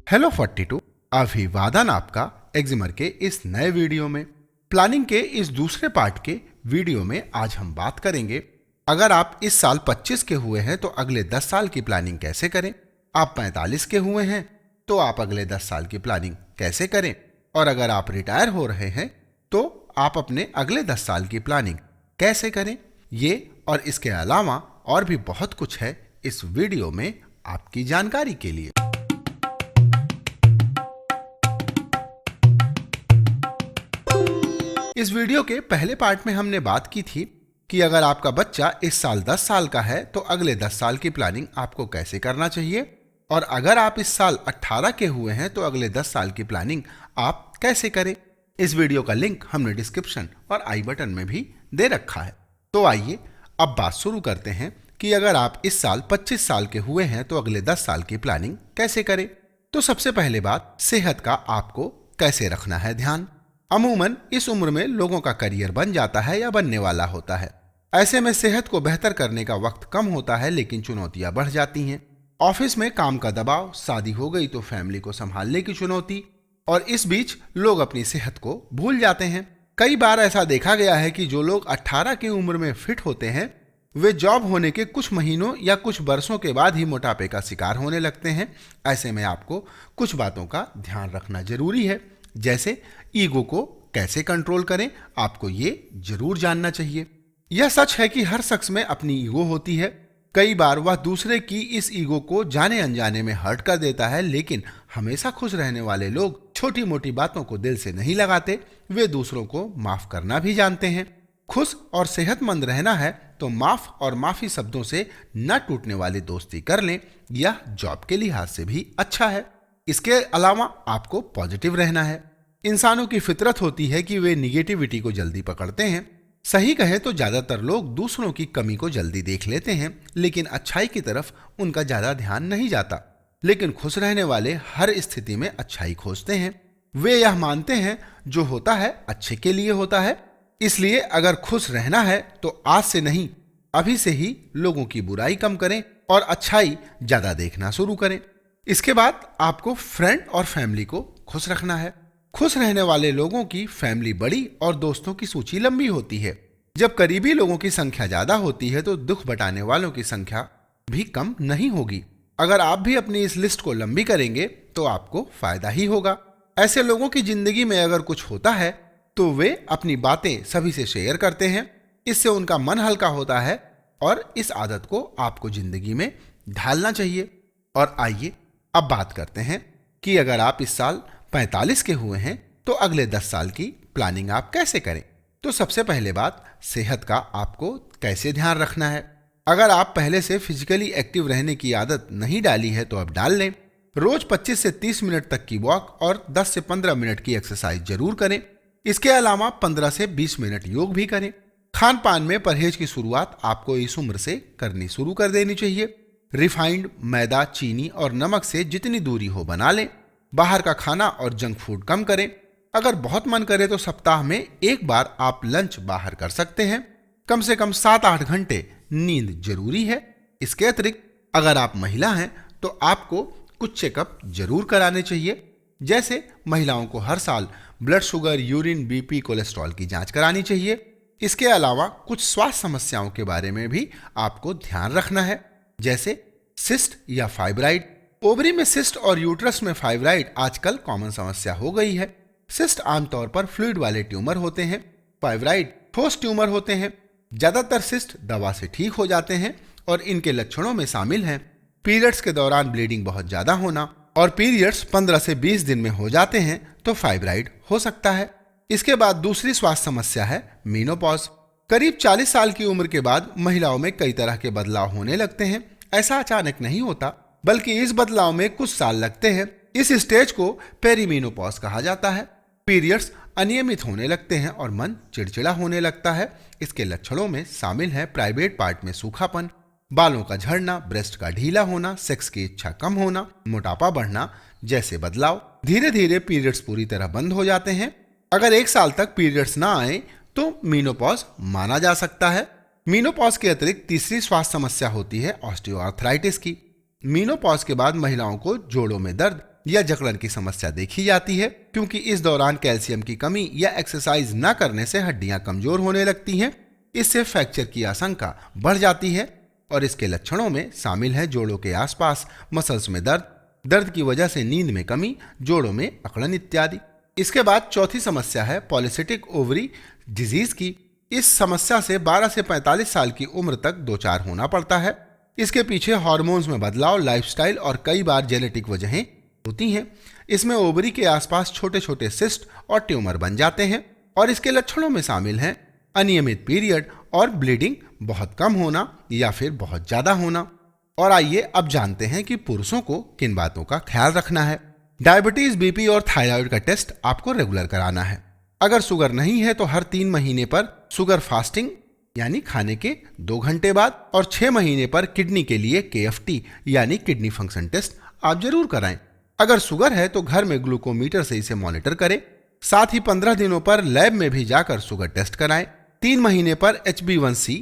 Hello 42, अभिवादन आपका एक्जिमर के इस नए वीडियो में। प्लानिंग के इस दूसरे पार्ट के वीडियो में आज हम बात करेंगे, अगर आप इस साल 25 के हुए हैं तो अगले 10 साल की प्लानिंग कैसे करें। आप 45 के हुए हैं तो आप अगले 10 साल की प्लानिंग कैसे करें, और अगर आप रिटायर हो रहे हैं तो आप अपने अगले 10 साल की प्लानिंग कैसे करें। ये और इसके अलावा और भी बहुत कुछ है इस वीडियो में आपकी जानकारी के लिए। इस वीडियो के पहले पार्ट में हमने बात की थी कि अगर आपका बच्चा इस साल 10 साल का है तो अगले 10 साल की प्लानिंग आपको कैसे करना चाहिए, और अगर आप इस साल 18 के हुए हैं तो अगले 10 साल की प्लानिंग आप कैसे करें। इस वीडियो का लिंक हमने डिस्क्रिप्शन और आई बटन में भी दे रखा है। तो आइए अब बात शुरू करते हैं कि अगर आप इस साल 25 साल के हुए हैं तो अगले 10 साल की प्लानिंग कैसे करें। तो सबसे पहले बात, सेहत का आपको कैसे रखना है ध्यान। अमूमन इस उम्र में लोगों का करियर बन जाता है या बनने वाला होता है। ऐसे में सेहत को बेहतर करने का वक्त कम होता है, लेकिन चुनौतियां बढ़ जाती हैं। ऑफिस में काम का दबाव, शादी हो गई तो फैमिली को संभालने की चुनौती, और इस बीच लोग अपनी सेहत को भूल जाते हैं। कई बार ऐसा देखा गया है कि जो लोग 18 की उम्र में फिट होते हैं वे जॉब होने के कुछ महीनों या कुछ बरसों के बाद ही मोटापे का शिकार होने लगते हैं। ऐसे में आपको कुछ बातों का ध्यान रखना जरूरी है, जैसे ईगो को कैसे कंट्रोल करें, आपको ये जरूर जानना चाहिए। यह सच है कि हर शख्स में अपनी ईगो होती है। कई बार वह दूसरे की इस ईगो को जाने अनजाने में हर्ट कर देता है, लेकिन हमेशा खुश रहने वाले लोग छोटी मोटी बातों को दिल से नहीं लगाते, वे दूसरों को माफ करना भी जानते हैं। खुश और सेहतमंद रहना है तो माफ और माफी शब्दों से न टूटने वाली दोस्ती कर लें, यह जॉब के लिहाज से भी अच्छा है। इसके अलावा आपको पॉजिटिव रहना है। इंसानों की फितरत होती है कि वे निगेटिविटी को जल्दी पकड़ते हैं। सही कहें तो ज्यादातर लोग दूसरों की कमी को जल्दी देख लेते हैं, लेकिन अच्छाई की तरफ उनका ज्यादा ध्यान नहीं जाता। लेकिन खुश रहने वाले हर स्थिति में अच्छाई खोजते हैं। वे यह मानते हैं जो होता है अच्छे के लिए होता है। इसलिए अगर खुश रहना है तो आज से नहीं, अभी से ही लोगों की बुराई कम करें और अच्छाई ज्यादा देखना शुरू करें। इसके बाद आपको फ्रेंड और फैमिली को खुश रखना है। खुश रहने वाले लोगों की फैमिली बड़ी और दोस्तों की सूची लंबी होती है। जब करीबी लोगों की संख्या ज्यादा होती है तो दुख बटाने वालों की संख्या भी कम नहीं होगी। अगर आप भी अपनी इस लिस्ट को लंबी करेंगे तो आपको फायदा ही होगा। ऐसे लोगों की जिंदगी में अगर कुछ होता है तो वे अपनी बातें सभी से शेयर करते हैं। इससे उनका मन हल्का होता है और इस आदत को आपको जिंदगी में ढालना चाहिए। और आइए अब बात करते हैं कि अगर आप इस साल 45 के हुए हैं तो अगले 10 साल की प्लानिंग आप कैसे करें। तो सबसे पहले बात, सेहत का आपको कैसे ध्यान रखना है। अगर आप पहले से फिजिकली एक्टिव रहने की आदत नहीं डाली है तो अब डाल लें। रोज 25 से 30 मिनट तक की वॉक और 10 से 15 मिनट की एक्सरसाइज जरूर करें। इसके अलावा 15 से 20 मिनट योग भी करें। खान पान में परहेज की शुरुआत आपको इस उम्र से करनी शुरू कर देनी चाहिए। रिफाइंड, मैदा, चीनी और नमक से जितनी दूरी हो बना लें। बाहर का खाना और जंक फूड कम करें। अगर बहुत मन करे तो सप्ताह में एक बार आप लंच बाहर कर सकते हैं। कम से कम 7-8 घंटे नींद जरूरी है। इसके अतिरिक्त अगर आप महिला हैं तो आपको कुछ चेकअप जरूर कराने चाहिए, जैसे महिलाओं को हर साल blood sugar, urine, BP, cholesterol की जांच करानी चाहिए। इसके अलावा कुछ स्वास्थ्य समस्याओं के बारे में भी आपको ध्यान रखना है, जैसे सिस्ट या फाइब्राइड। ओवरी में सिस्ट और यूट्रस में फाइब्राइड आजकल कॉमन समस्या हो गई है। सिस्ट आमतौर पर फ्लूइड वाले ट्यूमर होते हैं, फाइब्राइड ठोस ट्यूमर होते हैं। ज्यादातर सिस्ट दवा से ठीक हो जाते हैं और इनके लक्षणों में शामिल हैं पीरियड्स के दौरान ब्लीडिंग बहुत ज्यादा होना, और पीरियड्स 15 से 20 दिन में हो जाते हैं तो फाइब्राइड हो सकता है। इसके बाद दूसरी स्वास्थ्य समस्या है मेनोपॉज। करीब 40 साल की उम्र के बाद महिलाओं में कई तरह के बदलाव होने लगते हैं। ऐसा अचानक नहीं होता, बल्कि इस बदलाव में कुछ साल लगते हैं। इस स्टेज को पेरीमेनोपॉज कहा जाता है। पीरियड्स अनियमित होने लगते हैं और मन चिड़चिड़ा होने लगता है। इसके लक्षणों में शामिल है प्राइवेट पार्ट में सूखापन, बालों का झड़ना, ब्रेस्ट का ढीला होना, सेक्स की इच्छा कम होना, मोटापा बढ़ना जैसे बदलाव। धीरे धीरे पीरियड्स पूरी तरह बंद हो जाते हैं। अगर 1 साल तक पीरियड्स ना आए तो मेनोपॉज माना जा सकता है। मेनोपॉज के अतिरिक्त तीसरी स्वास्थ्य समस्या होती है ऑस्टियोआर्थराइटिस की। मेनोपॉज के बाद महिलाओं को जोड़ों में दर्द या जकड़न की समस्या देखी जाती है, क्योंकि इस दौरान कैल्शियम की कमी या एक्सरसाइज न करने से हड्डियां कमजोर होने लगती हैं। इससे फ्रैक्चर की आशंका बढ़ जाती है और इसके लक्षणों में शामिल है जोड़ों के आसपास मसल्स में दर्द, दर्द की वजह से नींद में कमी, जोड़ों में अकड़न इत्यादि। इसके बाद चौथी समस्या है पॉलीसिस्टिक ओवरी डिजीज की। इस समस्या से 12 से 45 साल की उम्र तक दो चार होना पड़ता है। इसके पीछे हार्मोन्स में बदलाव, लाइफस्टाइल और कई बार जेनेटिक वजहें होती हैं। इसमें ओवरी के आसपास छोटे छोटे सिस्ट और ट्यूमर बन जाते हैं और इसके लक्षणों में शामिल हैं अनियमित पीरियड और ब्लीडिंग बहुत कम होना या फिर बहुत ज्यादा होना। और आइए अब जानते हैं कि पुरुषों को किन बातों का ख्याल रखना है। डायबिटीज, बीपी और थायराइड का टेस्ट आपको रेगुलर कराना है। अगर शुगर नहीं है तो हर 3 महीने पर शुगर फास्टिंग यानी खाने के 2 घंटे बाद और 6 महीने पर किडनी के लिए KFT यानी किडनी फंक्शन टेस्ट आप जरूर कराएं। अगर शुगर है तो घर में ग्लूकोमीटर से इसे मॉनिटर करें। साथ ही 15 दिनों पर लैब में भी जाकर शुगर टेस्ट कराएं। 3 महीने पर HbA1c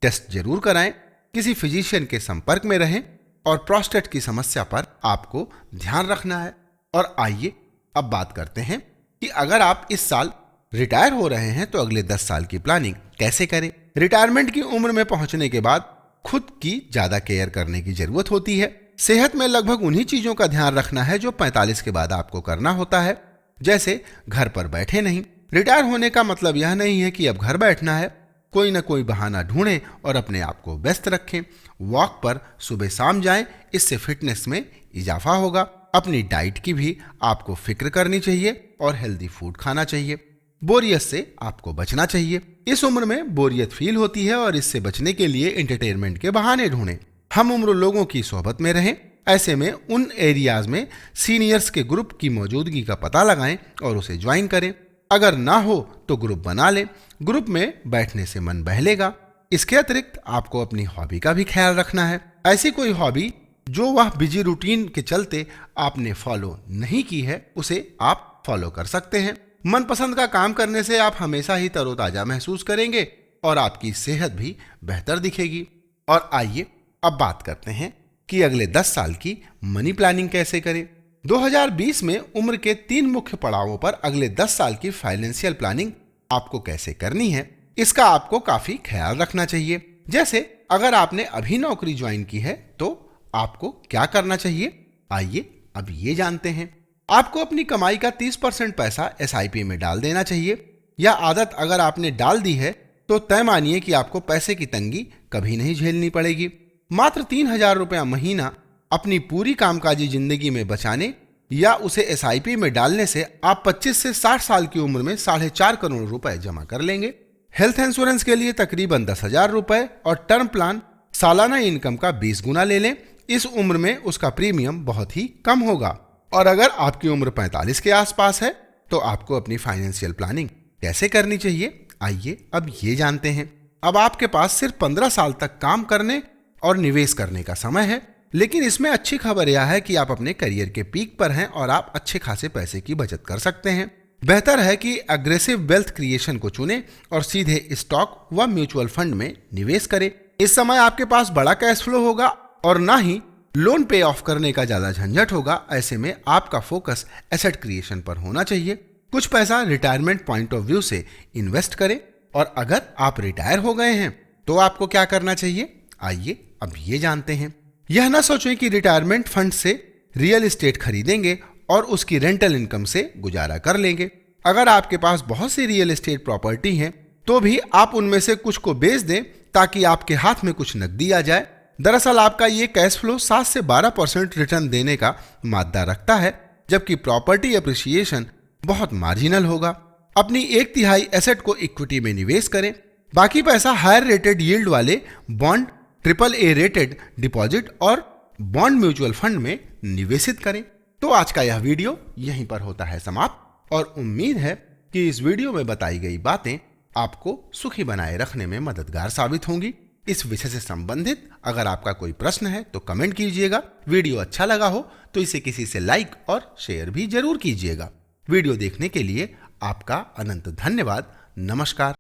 टेस्ट जरूर कराएं। किसी फिजिशियन के संपर्क में रहें और प्रोस्टेट की समस्या पर आपको ध्यान रखना है। और आइए अब बात करते हैं कि अगर आप इस साल रिटायर हो रहे हैं तो अगले 10 साल की प्लानिंग कैसे करें। रिटायरमेंट की उम्र में पहुंचने के बाद खुद की ज्यादा केयर करने की जरूरत होती है। सेहत में लगभग उन्हीं चीजों का ध्यान रखना है जो 45 के बाद आपको करना होता है, जैसे घर पर बैठे नहीं। रिटायर होने का मतलब यह नहीं है कि अब घर बैठना है। कोई ना कोई बहाना ढूंढें और अपने आप को व्यस्त रखें। वॉक पर सुबह शाम जाएं, इससे फिटनेस में इजाफा होगा। अपनी डाइट की भी आपको फिक्र करनी चाहिए और हेल्दी फूड खाना चाहिए। बोरियत से आपको बचना चाहिए। इस उम्र में बोरियत फील होती है और इससे बचने के लिए एंटरटेनमेंट के बहाने ढूंढें। हम उम्र लोगों की सोहबत में रहें। ऐसे में उन एरियाज में सीनियर्स के ग्रुप की मौजूदगी का पता लगाएं और उसे ज्वाइन करें। अगर ना हो तो ग्रुप बना लें। ग्रुप में बैठने से मन बहलेगा। इसके अतिरिक्त आपको अपनी हॉबी का भी ख्याल रखना है। ऐसी कोई हॉबी जो वह बिजी रूटीन के चलते आपने फॉलो नहीं की है, उसे आप फॉलो कर सकते हैं। मनपसंद का काम करने से आप हमेशा ही तरोताजा महसूस करेंगे और आपकी सेहत भी बेहतर दिखेगी। और आइए अब बात करते हैं कि अगले 10 साल की मनी प्लानिंग कैसे करें। 2020 में उम्र के 3 मुख्य पड़ावों पर अगले 10 साल की फाइनेंशियल प्लानिंग आपको कैसे करनी है, इसका आपको काफी ख्याल रखना चाहिए। जैसे अगर आपने अभी नौकरी ज्वाइन की है तो आपको क्या करना चाहिए, आइए अब ये जानते हैं। आपको अपनी कमाई का 30% पैसा SIP में डाल देना चाहिए। यह आदत अगर आपने डाल दी है तो तय मानिए कि आपको पैसे की तंगी कभी नहीं झेलनी पड़ेगी। मात्र 3,000 रुपया महीना अपनी पूरी कामकाजी जिंदगी में बचाने या उसे SIP में डालने से आप 25 से 60 साल की उम्र में 4.5 करोड़ रुपए जमा कर लेंगे। हेल्थ इंश्योरेंस के लिए तकरीबन 10,000 रुपए और टर्म प्लान सालाना इनकम का 20 गुना ले लें। इस उम्र में उसका प्रीमियम बहुत ही कम होगा। और अगर आपकी उम्र 45 के आसपास है तो आपको अपनी फाइनेंशियल प्लानिंग कैसे करनी चाहिए, आइए अब ये जानते हैं। अब आपके पास सिर्फ 15 साल तक काम करने और निवेश करने का समय है, लेकिन इसमें अच्छी खबर यह है कि आप अपने करियर के पीक पर हैं और आप अच्छे खासे पैसे की बचत कर सकते हैं। बेहतर है कि अग्रेसिव वेल्थ क्रिएशन को चुनें और सीधे स्टॉक व म्यूचुअल फंड में निवेश करें। इस समय आपके पास बड़ा कैश फ्लो होगा और ना ही लोन पे ऑफ करने का ज्यादा झंझट होगा। ऐसे में आपका फोकस एसेट क्रिएशन पर होना चाहिए। कुछ पैसा रिटायरमेंट पॉइंट ऑफ व्यू से इन्वेस्ट करें। और अगर आप रिटायर हो गए हैं तो आपको क्या करना चाहिए, आइए अब ये जानते हैं। यह ना सोचें कि रिटायरमेंट फंड से रियल एस्टेट खरीदेंगे और उसकी रेंटल इनकम से गुजारा कर लेंगे। अगर आपके पास बहुत सी रियल एस्टेट प्रॉपर्टी हैं तो भी आप उनमें से कुछ को बेच दें ताकि आपके हाथ में कुछ नकदी आ जाए। दरअसल आपका ये कैश फ्लो 7 से 12% रिटर्न देने का मादा रखता है, जबकि प्रॉपर्टी एप्रिसिएशन बहुत मार्जिनल होगा। अपनी 1/3 एसेट को इक्विटी में निवेश करें। बाकी पैसा हायर रेटेड यील्ड वाले बॉन्ड, AAA रेटेड डिपॉजिट और बॉन्ड म्यूचुअल फंड में निवेशित करें। तो आज का यह वीडियो यहीं पर होता है समाप्त और उम्मीद है कि इस वीडियो में बताई गई बातें आपको सुखी बनाए रखने में मददगार साबित होंगी। इस विषय से संबंधित अगर आपका कोई प्रश्न है तो कमेंट कीजिएगा। वीडियो अच्छा लगा हो तो इसे किसी से लाइक और शेयर भी जरूर कीजिएगा। वीडियो देखने के लिए आपका अनंत धन्यवाद। नमस्कार।